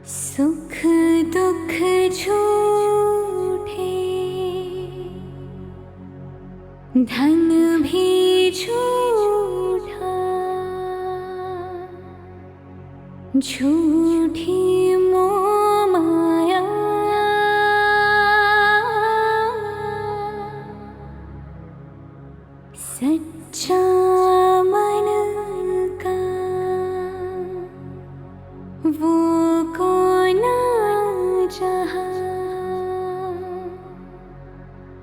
सुख दुख झूठे, धन भी झूठा, झूठी मोह माया, सच्चा मन का वो कौन जहाँ,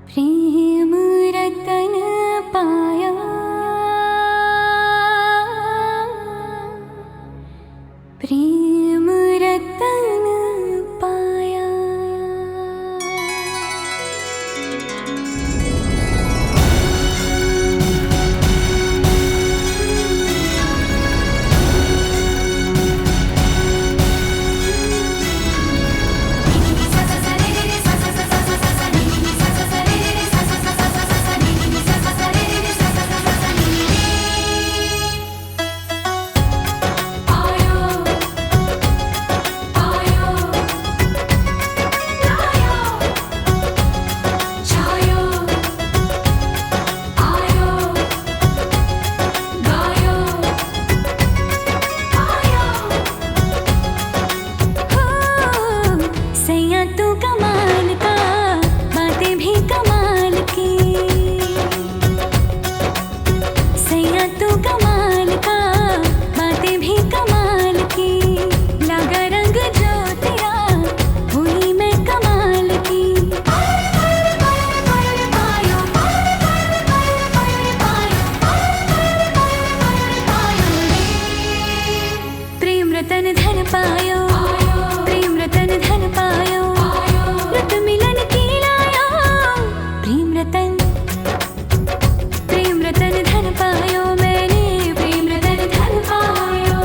प्रेम रतन पाया, प्रेम रतन पाया। रतन धन पायो, प्रेम रतन धन पायो, रत मिलन की लायो, प्रेम रतन धन पायो, मैंने प्रेम रतन धन पायो।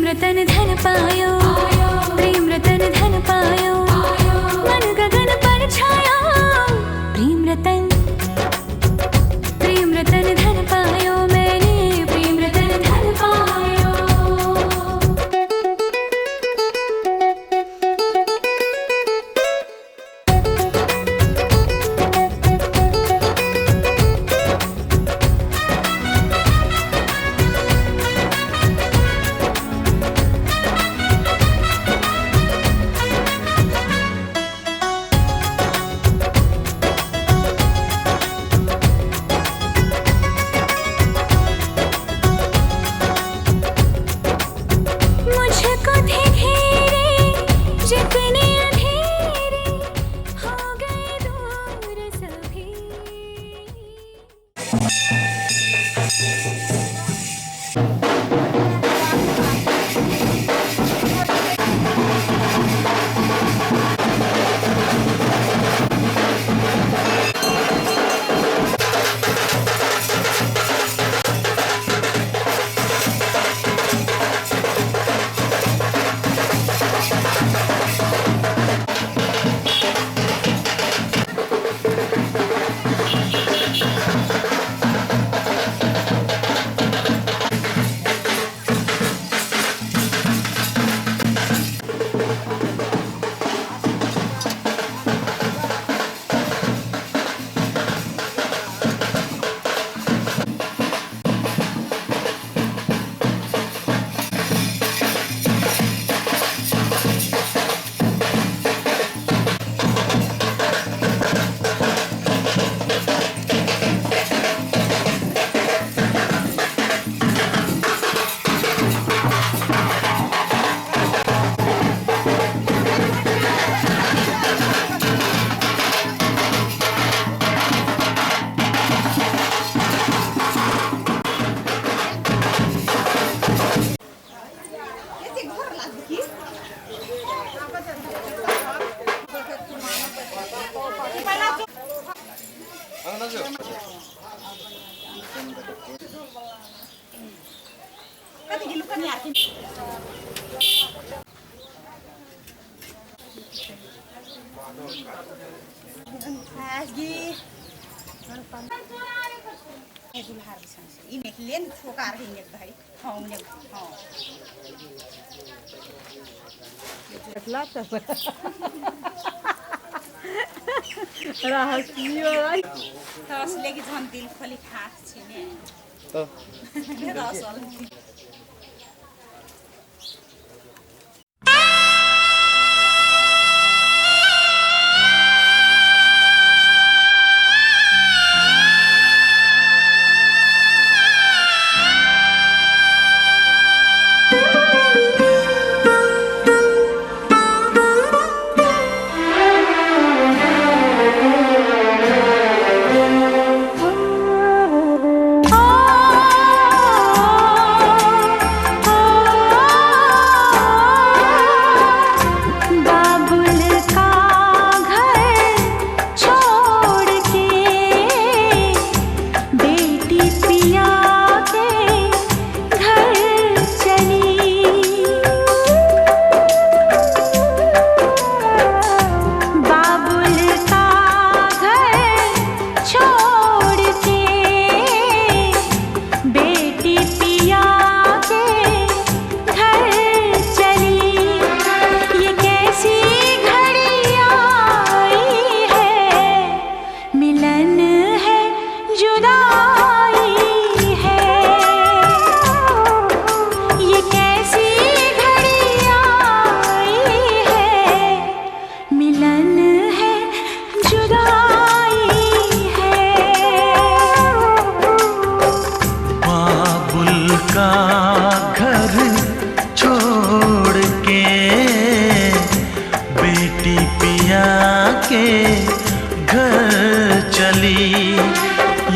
रतन धन पायो, प्रेम रतन धन पायो, मन गगन पर छाया, प्रेम रतन धन पायो, मैंने प्रेम रतन धन पायो। रसले कि झन् दिल खोली खास छिने रस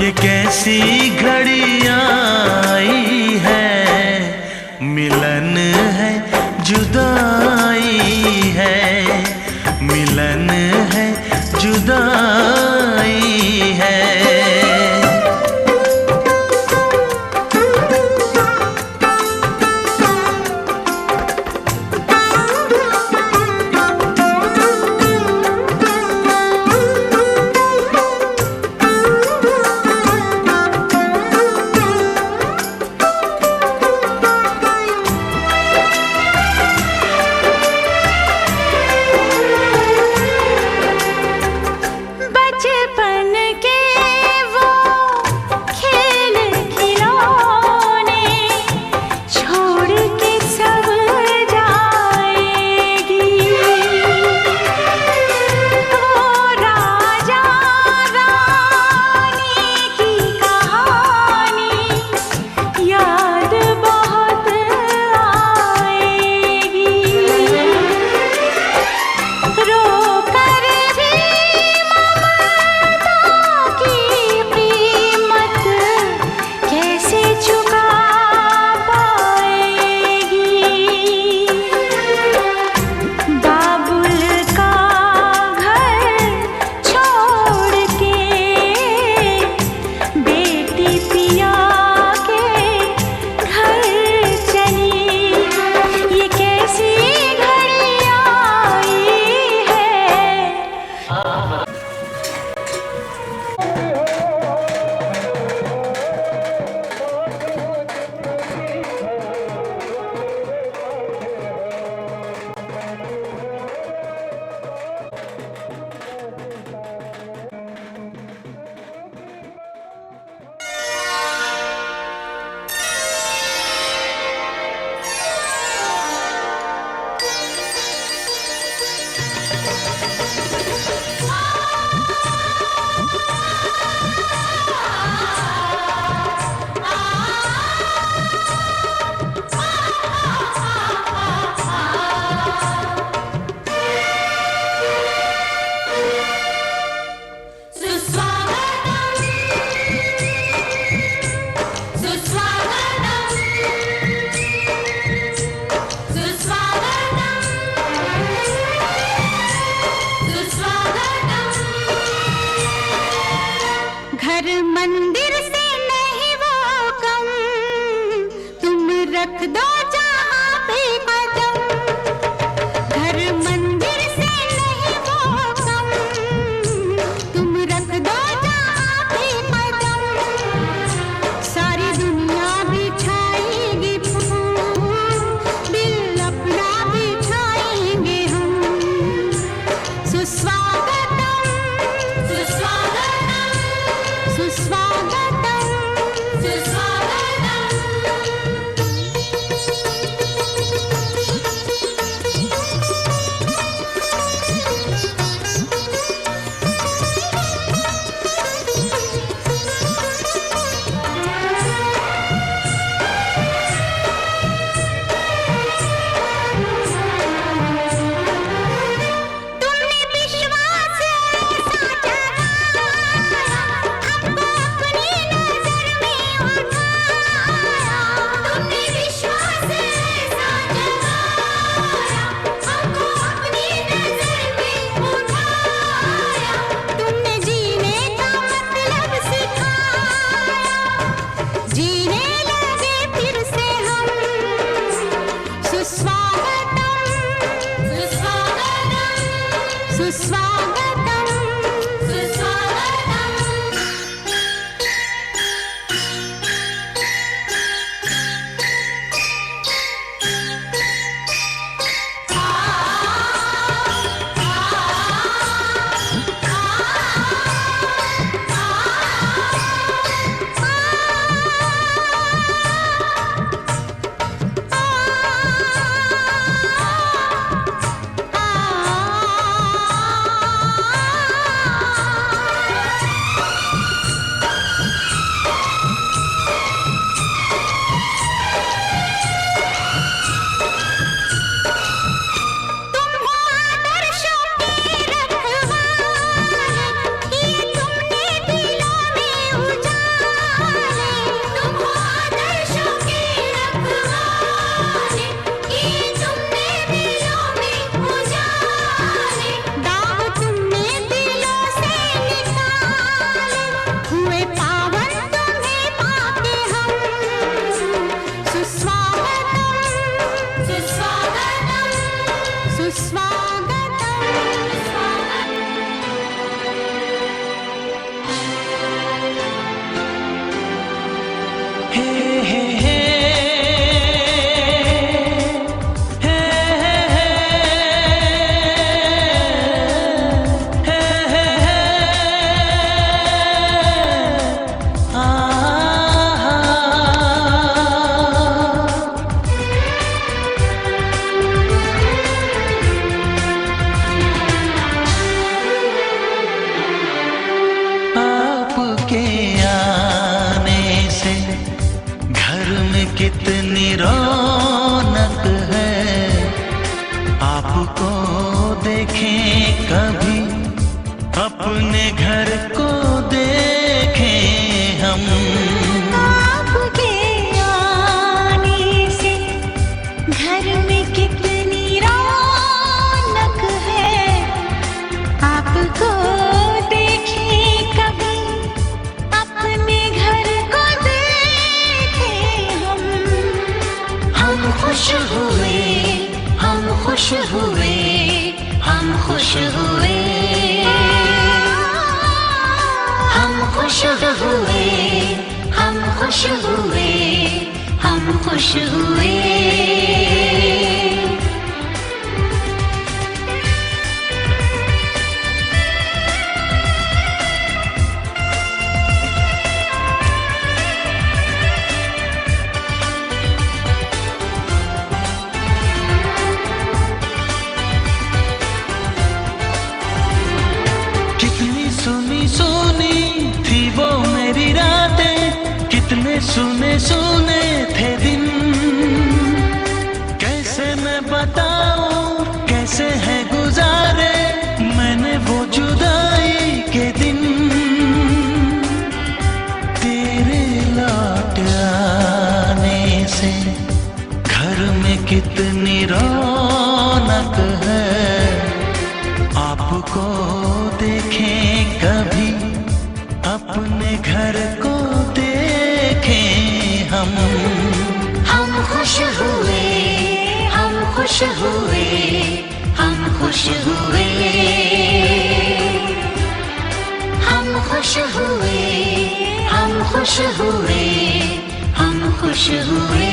ये कैसी घड़ियां आई है, मिलन है जुदाई है, मिलन है जुदाई है। अपने घर को देखें हम। आपके आने से घर में कितनी रौनक है, आपको देखें कभी अपने घर को देखें हम। हम खुश हुए, हम खुश हुए, हम खुश हुए, हम खुश हुए, हम खुश हुए, हम खुश हुए। कितनी सुनी सुनी थी वो मेरी रातें, कितने सुने सुने थे दिन। कैसे मैं बताऊं कैसे है गुजारे मैंने वो जुदाई के दिन। तेरे लौट आने से घर में कितनी रौनक है, आपको देखें कभी अपने घर को देखें हम। हम खुश हुए, हम खुश हुए, हम खुश हुए, हम खुश हुए, हम खुश हुए, हम खुश हुए।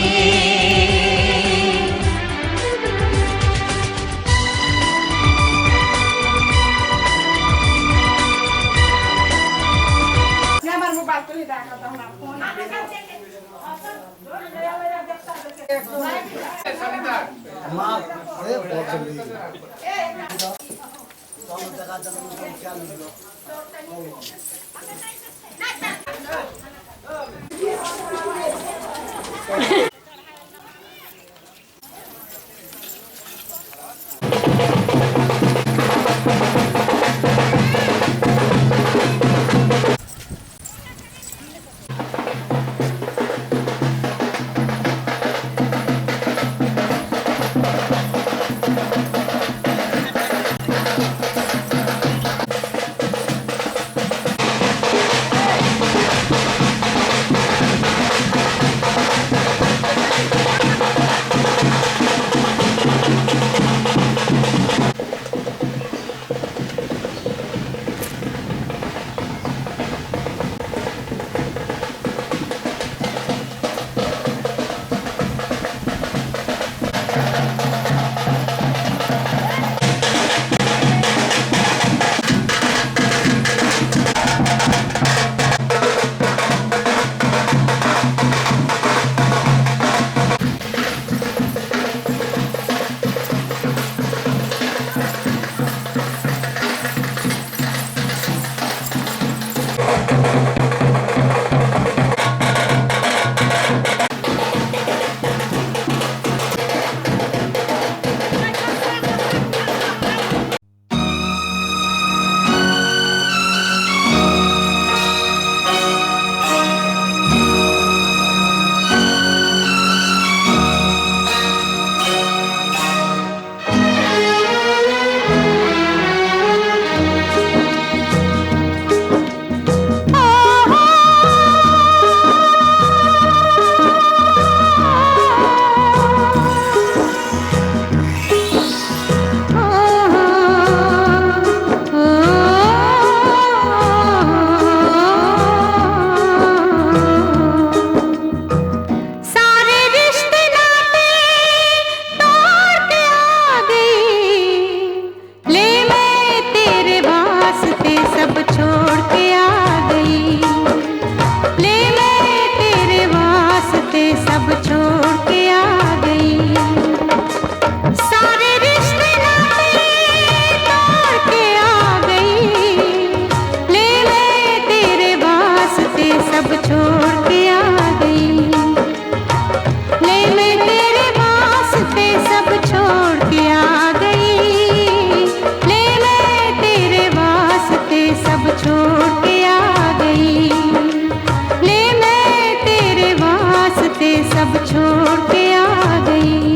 सब छोड़ के आ गई।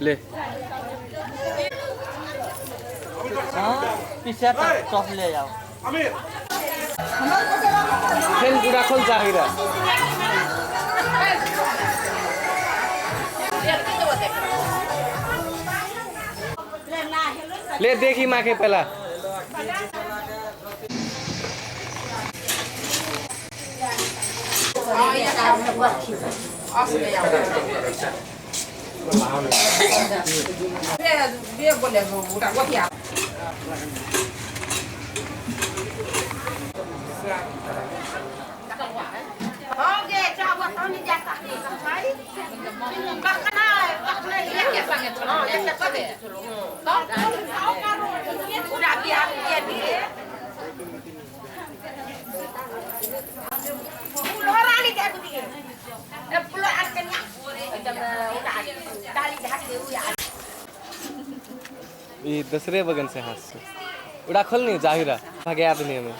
ले पीछे टॉप ले जाओ खेल पूरा खोल चाहिए ले देखी माँ के पहला ये दूसरे बगन से हाथ से उड़ा खोल नहीं जाहिरा भागे आदमी हमें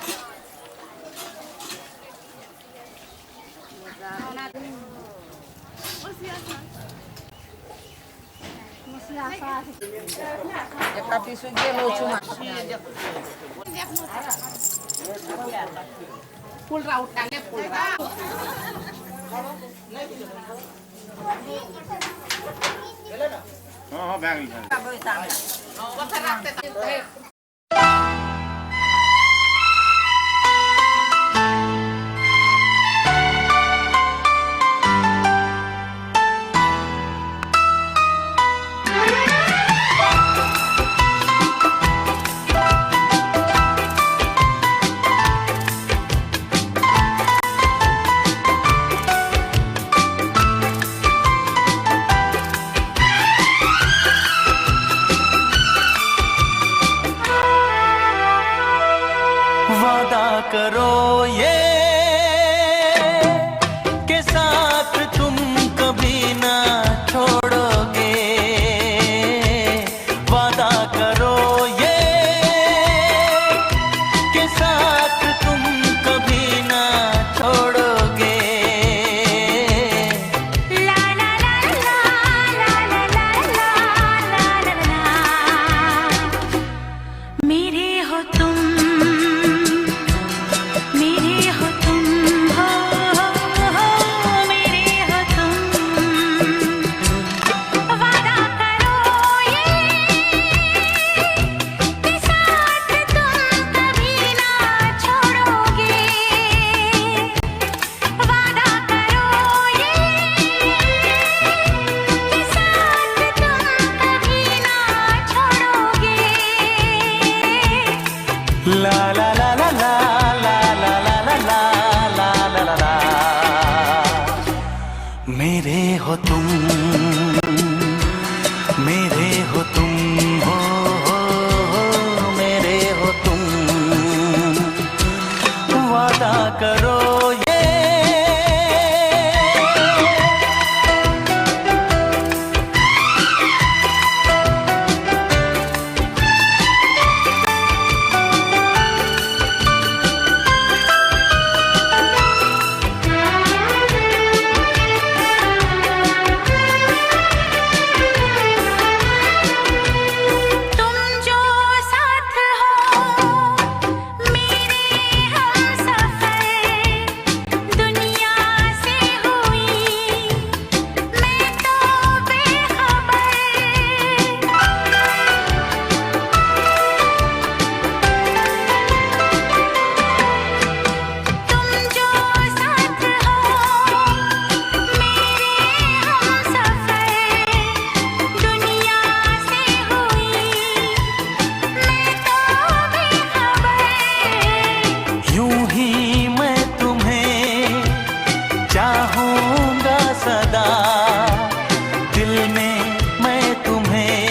Pul raut kali pul raut. हाँ बैग वादा करो ये के साथ तुम कभी ना छोड़ोगे वादा करो ये के साथ तुम कभी ना छोड़ोगे ला ला ला ला ला ला ला ला ला ला मेरे हो तुम मेरे हो तुम हो मेरे हो तुम वादा करो ये कि साथ तुम कभी ना छोड़ोगे वादा करो ये कि साथ तुम कभी ना छोड़ोगे ला ला ला ला ला ला ला ला ला ला ला ला ला मेरे हो तुम मेरे हो तुम हो मेरे हो तुम वादा करो ये तुम जो साथ हो मेरे हमसफर दुनिया से हुई मैं तो बेखबर तुम जो साथ हो मेरे हमसफर दुनिया से हुई मैं तो बेखबर यूं ही मैं तुम्हें चाहूंगा सदा दिल में मैं तुम्हें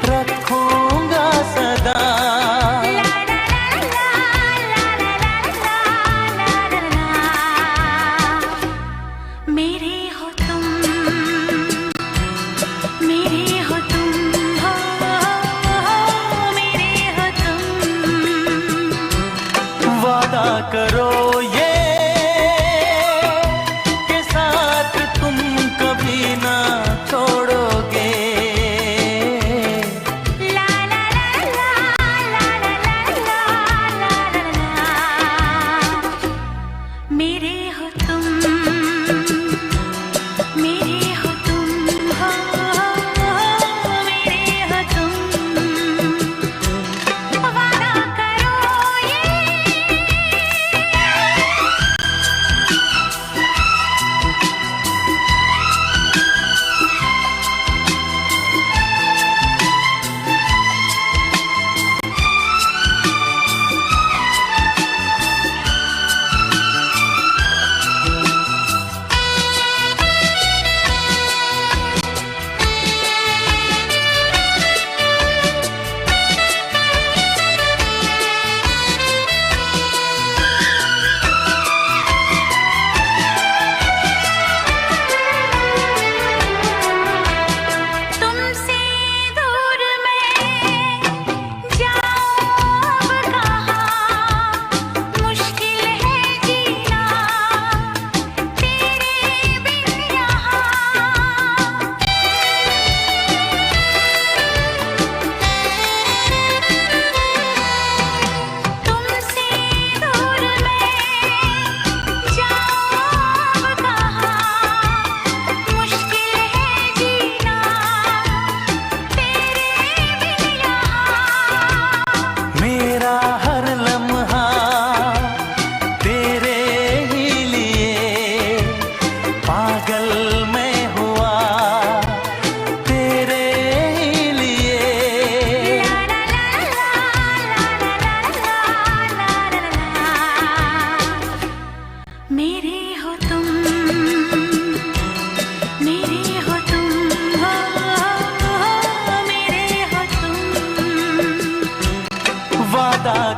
रखूंगा सदा ला ला ला ला ला ला ला ला ला मेरे हो तुम मेरे हो तुम हो मेरे हो तुम वादा करो ये के साथ तुम कभी ना छोड़ोगे ला ला ला ला ला ला ला ला ला मेरे हो तुम मेरे हो तुम हो मेरे हो तुम वादा करो ये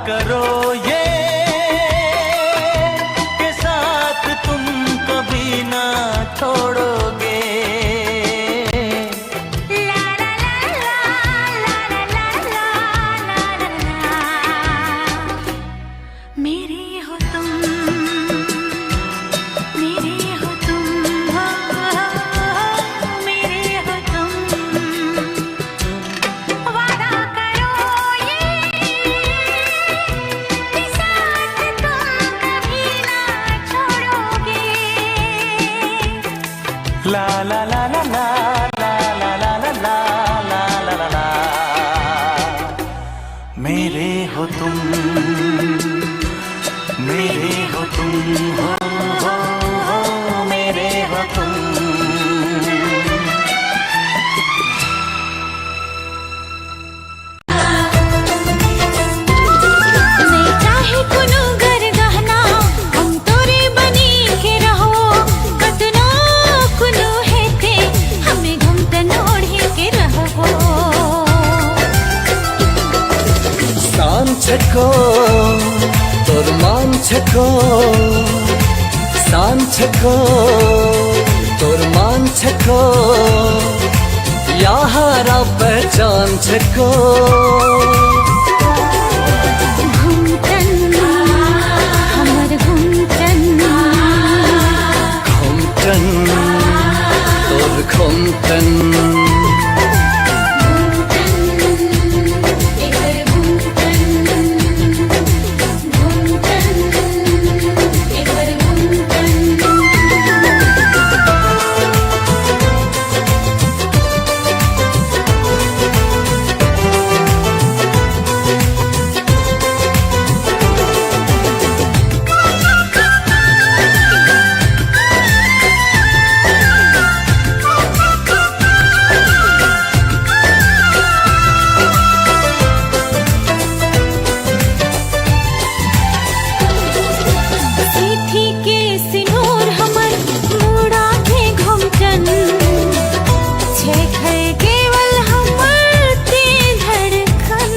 करो ये के साथ तुम कभी ना छोड़ोगे। ला ला ला ला ला ला ला ला ला ला। मेरे हो तुम, मेरे हो तुम, हो मेरे हो तुम। वादा करो ये कि साथ तुम कभी ना छोड़ोगे। ला ला ला ला ला ला ला ला ला ला ला ला ला ला। मेरे हो तुम, मेरे हो तुम, हो मेरे हो तुम। मैं चाहे कुनु घर गहना हम तोरे बनी के रहो। कतना कुनु है थे हमें घुमतन ओढ़े के रहो। शान छको तोर मान छको, शान छको तोर मान छको, याहारा पहचान छको। घुमतन हमर घुमतन, घुमटन तोर घुमटन, सीथी के सिनूर हमर मुड़ा के घुमटन। छेक है केवल हमर ते धड़कन।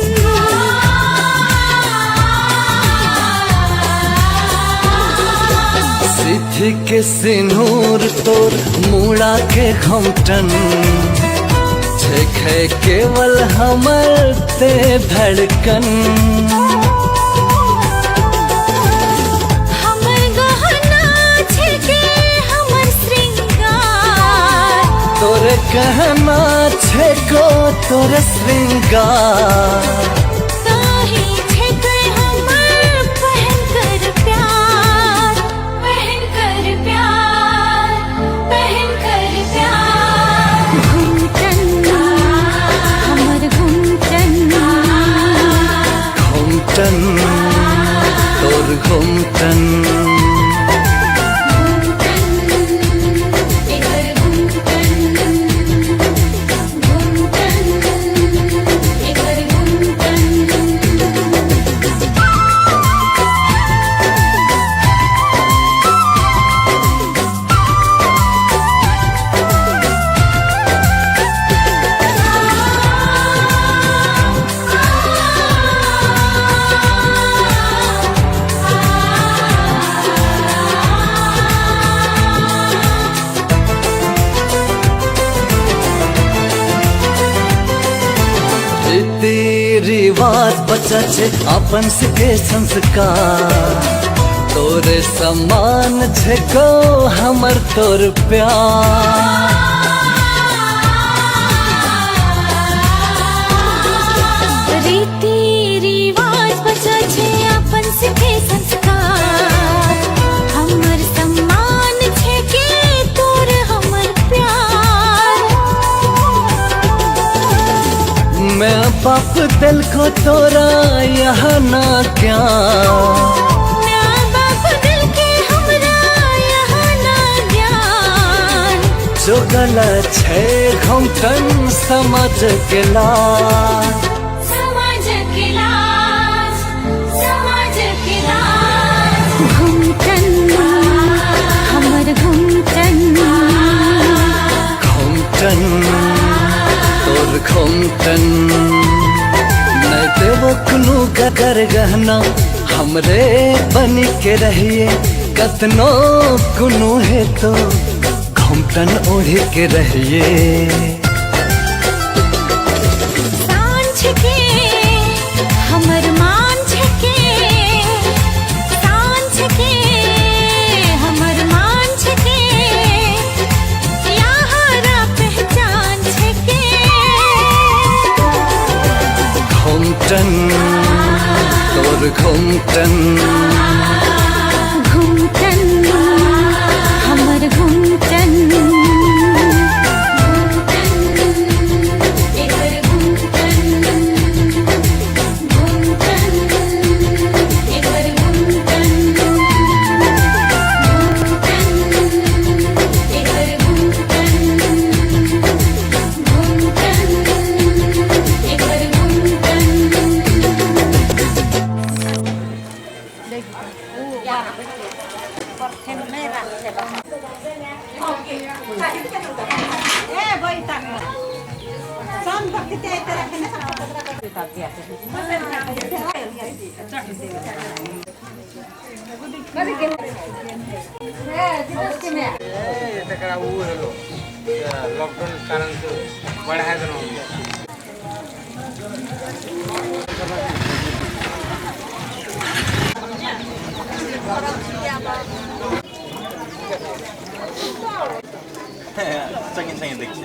सिद्धि के सिनूर तोर मुड़ा के घुमटन, छेखे केवल हमर ते धड़कन। हमर गहना छेके हमर श्रृंगार। तोरे कहना छेको तोर श्रृंगार। ताही छेके हमर पहन कर प्यार, पहन कर प्यार, पहन कर प्यार। घुमटन हमर घुमटन, घुमटन तोर घुमटन, रीति रिवाज बचा छे अपन से के संस्कार। तोरे समान छेको हमर तोर प्यार। रीति रिवाज बचा छे अपन सिखे संस्कार। हमर सम्मान छे के तोर हमर प्यार। मैं बाप दिल को तोरा यहाँ ना क्या, माँ बाप दिल के हमरा यहाँ ना ज्ञान। जो गलत छे घुमटन समझ के लाज। समाज के लाज, समाज के लाज। घुमटन हमर घुमटन, घुमटन तोर घुमटन। नहीं देवो कुनु गगर गर गहना हमरे बन के रहिए, कतनो कुनो है तो घुमटन ओढ़ के रहिए। सांझ के हमर मान झके, सांझ के हमर मान झके, याहरा पहचान झके। घुमटन तोर घुमटन, घुमटन हमर घुमटन, एकर घुमटन, घुमटन एकर घुमटन, घुमटन एकर घुमटन, घुमटन एकर लॉकडाउन कारण बड़ा है 생긴 দেখছি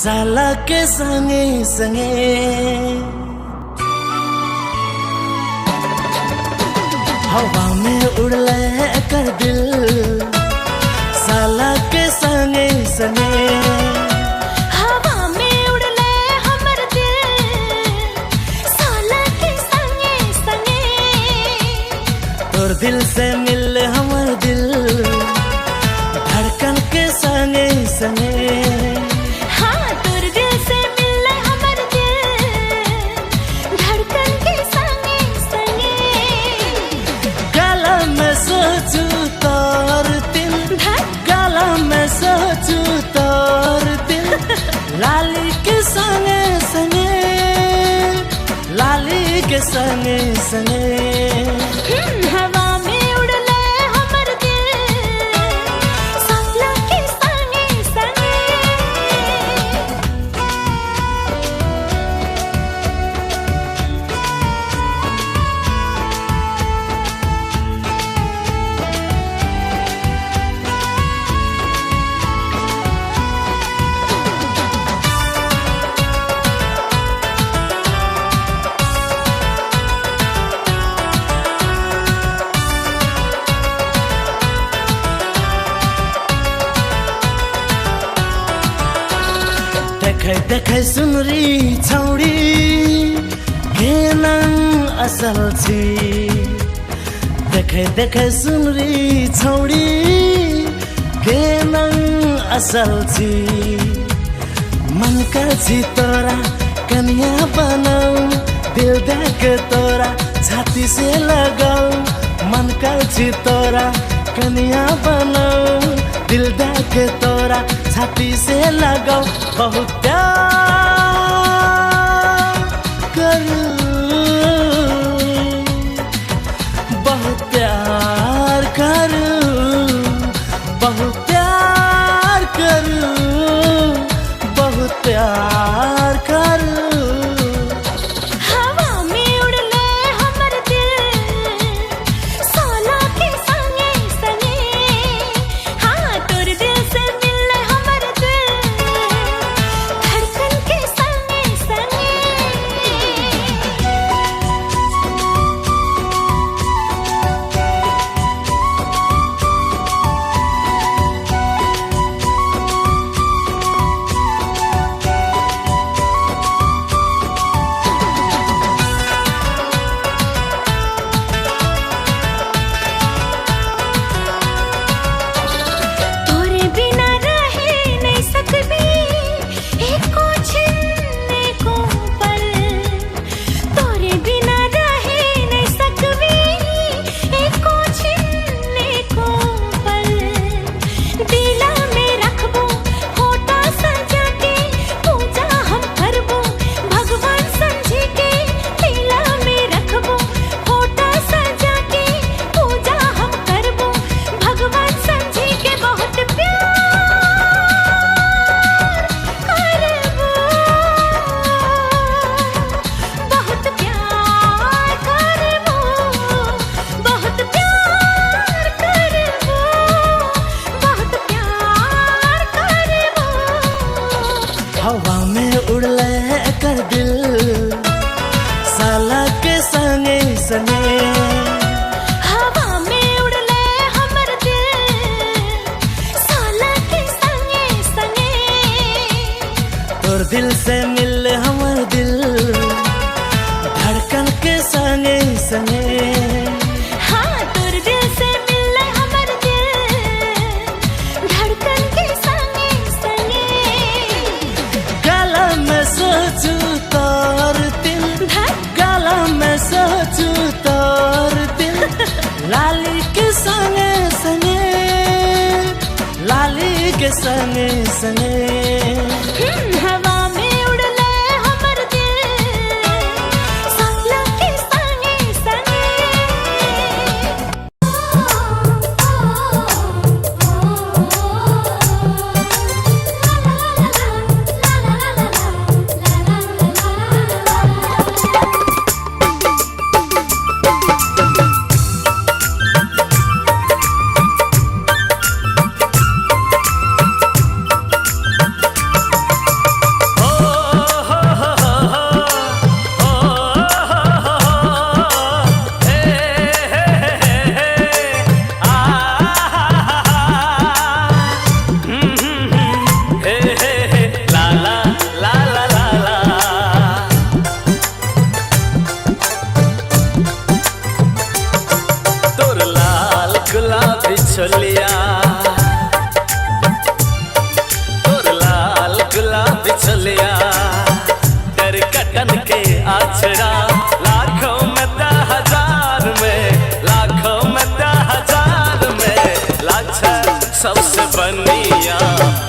साला के संगे संगे हवा में उड़ले कर दिल, साला के संगे संगे हवा में उड़ले हमर दिल, साला के संगे संगे। तोर दिल से मिल हमर दिल, धड़कन के संगे संगे। लाली के संगे संगे, लाली के संगे संगे हवा में उड़ले हमर दिल, साला के संगे संगे। देखे देखे सुनरी छौडी के नंग असल छी देखे देखे सुनरी छौडी के नंग असल छी मन का छी तोरा कन्या बनाऊ दिल देख तोरा छाती से लगाऊ मन का छी तोरा कन्या बनाऊ दिल देख तोरा छाती से लगाऊ बहुत प्यार करूं बहुत प्यार करूं बहुत प्यार करूं बहुत प्यार करूं हवा में उड़ ले हमर दिल सोला के संगे संगे हाँ तोर दिल से मिल हमर दिल धड़कन के संगे संगे तोरे बिना रहे नहीं सकबी एको छिन एको पल तोरे बिना रहे नहीं सकबी एको छिन एको पल दिला में रखबो फोटा सजा के पूजा हम करबो भगवान समझी के दिला में रखबो फोटा सजा के पूजा हम करबो भगवान समझी के बहुत प्यार करबो बहुत प्यार करबो बहुत प्यार करबो बहुत प्यार करबो हवा में उड़ले कर दिल साला के संगे संगे हवा में उड़ ले हमर दिल साला के संगे संगे तोर दिल से मिल हमर दिल धड़कन के संगे संगे हाँ तोर दिल से मिल हमर दिल धड़कन के संगे संगे गला में सोचू तोर दिल गला में सोचू तोर दिल लाली के संगे संगे लाली के संगे संगे हवा में उड़ ले हमर दिल साला के संगे संगे तोर लाल गुलाबी छोलिया तोर लाल गुलाबी छोलिया कर कटन के आचरा लाखों में 10,000 में लाखों में 10,000 में लाछे सबसे बनिया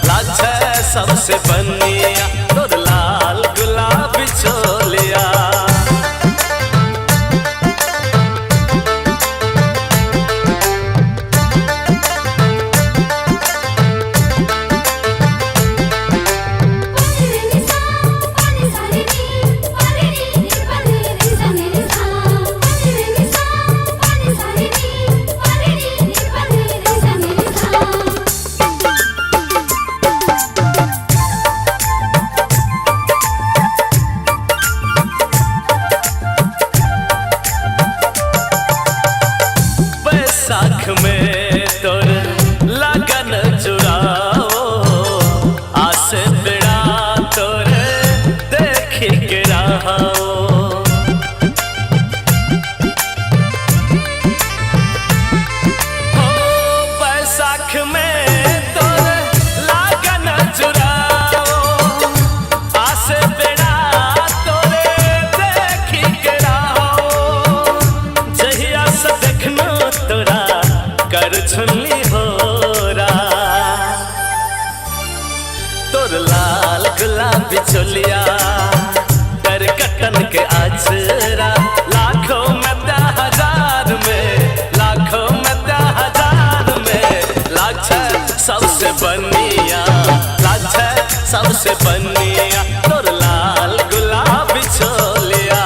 लाछे सबसे बनिया तोर लाल गुलाबी छोलिया छुनली हो तोर लाल गुलाबी चोलिया कर कटन के आचरा लाखों में त्या हजार में लाखों में त्या हजार में लाख सबसे बनिया लाख सबसे बनिया तोर लाल गुलाबी चोलिया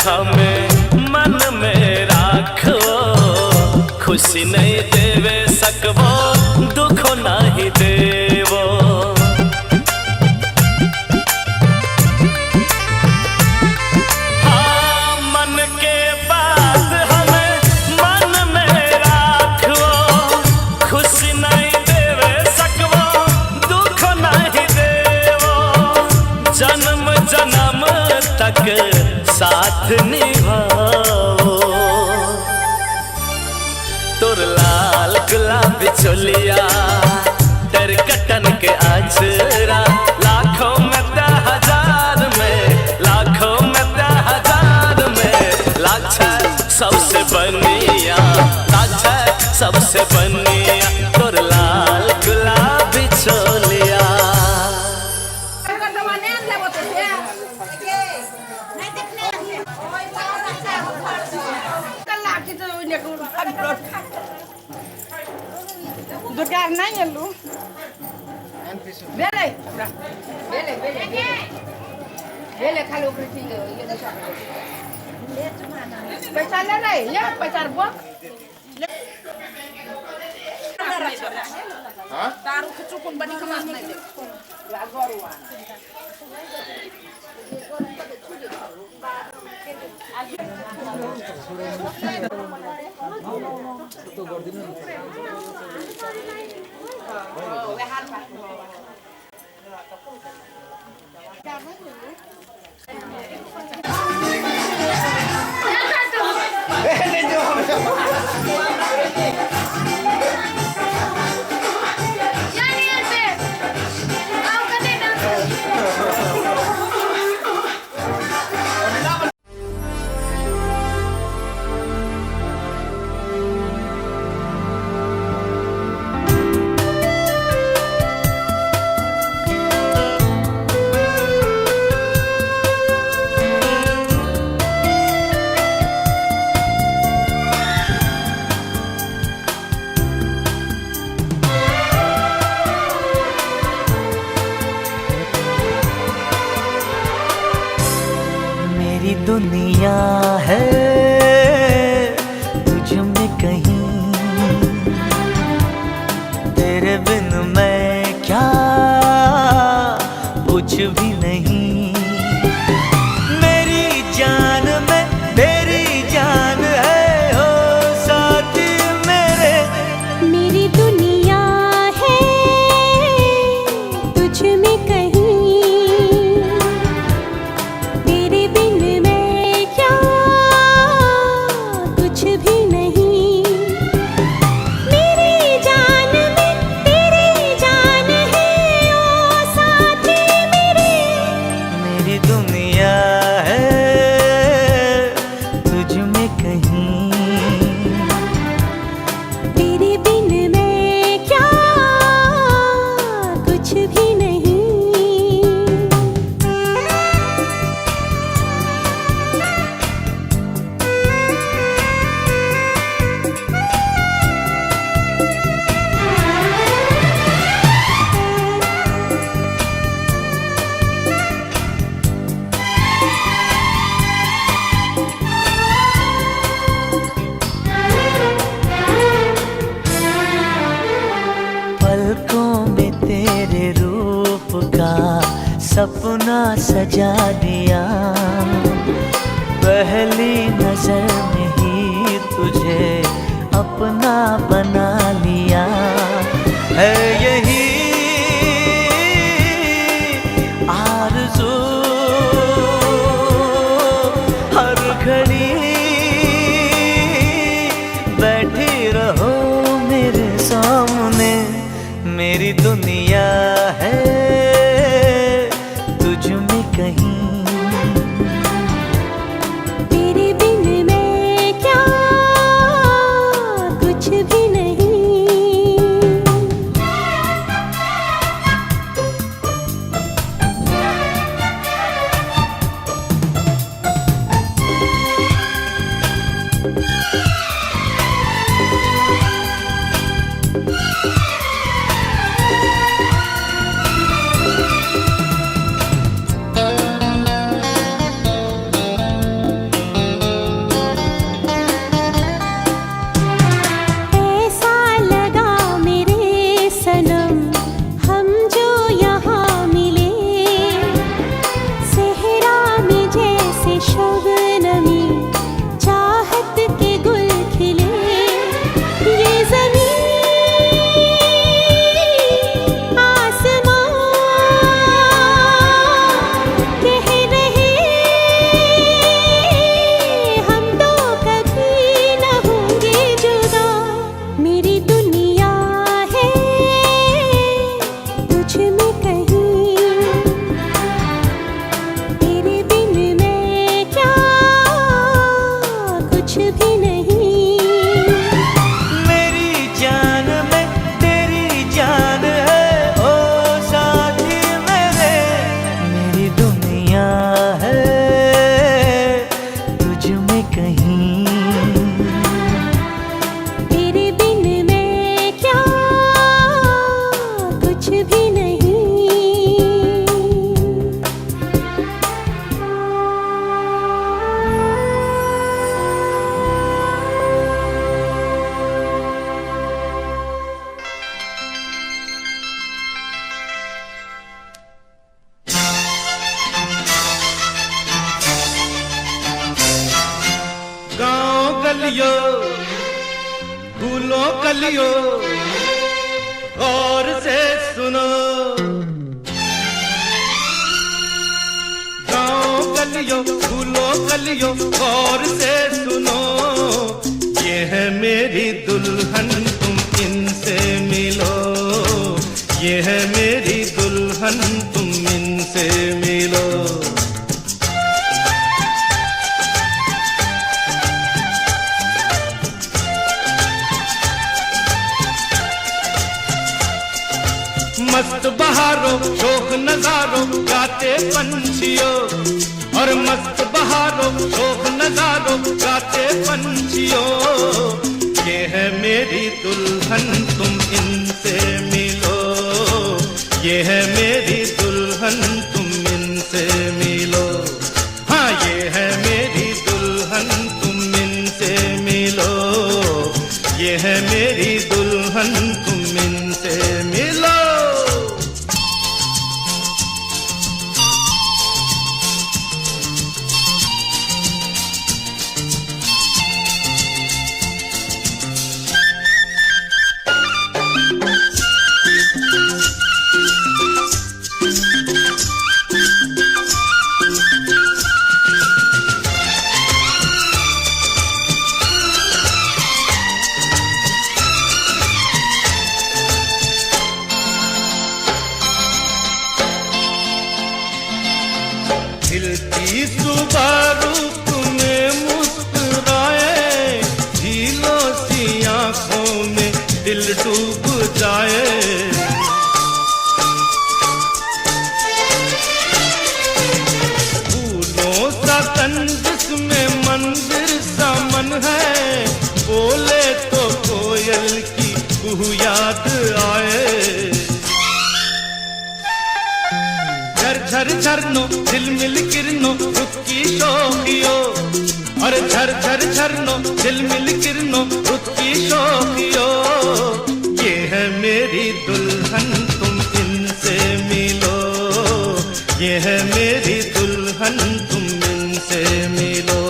हमें मन में राखो खुशी नहीं देवे सकबो दुख नहीं देवो हाँ मन के बात हमें मन में राखो खुशी नहीं देवे सकबो दुख नहीं देवो जन्म जन्म तक साथ निभाओ तोर लाल गुलाबी चोलिया डर कटन के आचरा लाखों में त्या हजार में लाखों में त्या हजार में लाख सबसे बनिया लाख सबसे बनिया तोर लाल गुलाबी चोलिया Dugar na yelo. Bele. Bele, bele, bele. Bele kalau bertinggal, ya bisa. Pacar lelai, ya pacar buat. Taruh kecukun bani kemas nanti. Lagoruan. दुनिया है तुझ में कहीं तेरे बिन मैं क्या कुछ भी नहीं मेरी जान में तेरी जान है हो साथी मेरे मेरी दुनिया है तुझ में कहीं तेरे बिन मैं क्या कुछ भी नहीं मेरी जान में तेरी जान है ओ साथी मेरे मेरी दुनिया है तुझ में कहीं तेरे बिन मैं क्या कुछ भी नहीं पलकों में तेरे रूप का सपना सजा दिया पहली नजर में ही तुझे अपना बना लिया है, यही आरज़ू हर घड़ी बैठी रहो मेरे सामने, मेरी दुनिया है तुझ में कहीं। तेरे बिन मैं क्या कुछ भी नहीं। फूलों कलियों गौर से सुनो, गाँव गलियों फूलों कलियों गौर से सुनो, ये है मेरी दुल्हन तुम इनसे मिलो, ये है मेरी दुल्हन तुम इनसे मिलो। मस्त बहारों शोक नजारों गाते पंछियों, और मस्त बहारों शोक नजारों गाते पंछियों, ये है मेरी दुल्हन तुम इनसे मिलो, ये है मेरी दुल्हन तुम इनसे मिलो। हाँ ये है मेरी दुल्हन तुम इनसे मिलो, ये है मेरी दुल्हन तुम इनसे मिलो। खिलती सुबह रूप में मुस्कुराए, झीलों सी आंखों में दिल डूब जाए। फूलों सा तन जिसमें मंदिर सा मन है, बोले तो कोयल की कुहू याद आए। झर झरनो झिलमिल किरणों रुत की शोखियों, और झर झर झरनो झिलमिल किरणों रुत की शोखियों, ये है मेरी दुल्हन तुम इनसे मिलो, ये है मेरी दुल्हन तुम इनसे मिलो।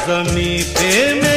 जमी पे